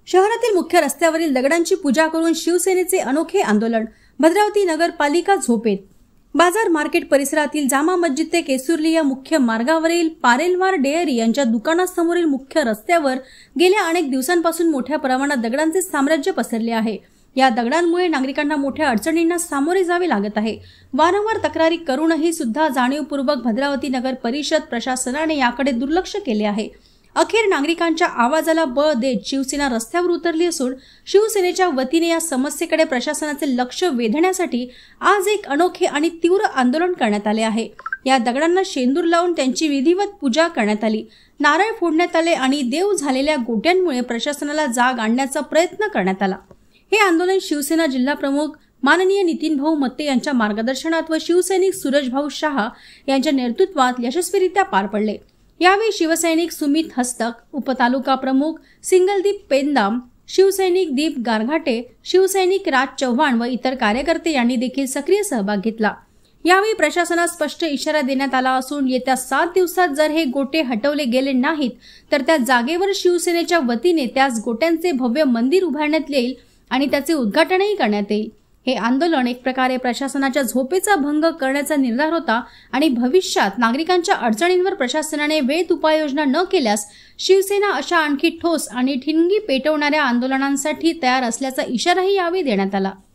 शहरातील मुख्य रस्त्यावरील दगडांची पूजा करून शिवसेनेचे अनोखे आंदोलन. भद्रावती नगरपालिका झोपेत. बाजार मार्केट परिसरातील जामा मस्जिद ते केसुर्ली या मुख्य मार्गावरील पारेलवार डेअरी यांच्या दुकानासमोरील मुख्य रस्त्यावर गेल्या अनेक दिवसांपासून मोठ्या प्रमाणात दगडांचे साम्राज्य पसरले आहे. या दगडांमुळे नागरिकांना मोठ्या अडचणींना सामोरे जावे लागत आहे. वारंवार तक्रारी करूनही सुद्धा जाणीवपूर्वक भद्रावती नगर परिषद प्रशासनाने याकडे दुर्लक्ष केले आहे. अखेर नागरिकांच्या आवाजाला बळ देत शिवसेना रस्त्यावर उतरली असून शिवसेनेच्या वतीने या समस्येकडे प्रशासनाचे लक्ष वेधण्यासाठी आज एक अनोखे आणि तीव्र आंदोलन करण्यात आले आहे. या दगडांना शेंदूर लावून त्यांची विधिवत पूजा करण्यात आली. नारळ फोडण्यात आले आणि देव झालेल्या गोट्यांमुळे प्रशासनाला जाग आणण्याचा प्रयत्न करण्यात आला. हे आंदोलन शिवसेना जिल्हा प्रमुख माननीय नितीन भाऊ मत्ते यांच्या मार्गदर्शनात व शिवसैनिक सूरज भाऊ शाह यांच्या नेतृत्वात यशस्वीरित्या पार पडले. यावेळी शिवसैनिक सुमित हस्तक, उपतालुका प्रमुख सिंगलदीप पेंदाम, शिवसैनिक दीप गारघाटे, शिवसैनिक राज चव्हाण व इतर कार्यकर्ते यांनी देखील सक्रिय सहभाग घेतला. यावेळी प्रशासनास स्पष्ट इशारा देण्यात आला असून येत्या 7 दिवसात जर हे गोटे हटवले गेले नाहीत तर त्या जागेवर शिवसेनेच्या वतीने त्याच गोट्यांचे भव्य मंदिर उभारण्यात येईल आणि त्याचे उद्घाटनही करण्यात येईल. हे आंदोलन एक प्रकारे प्रशासनाच्या झोपेचा भंग करण्याचा निर्धार होता आणि भविष्यात नागरिकांच्या अडचणींवर प्रशासनाने वेळेत उपाययोजना न केल्यास शिवसेना अशा आणखी ठोस आणि ठिणगी पेटवणाऱ्या आंदोलनांसाठी तयार असल्याचा इशाराही यावेळी देण्यात आला.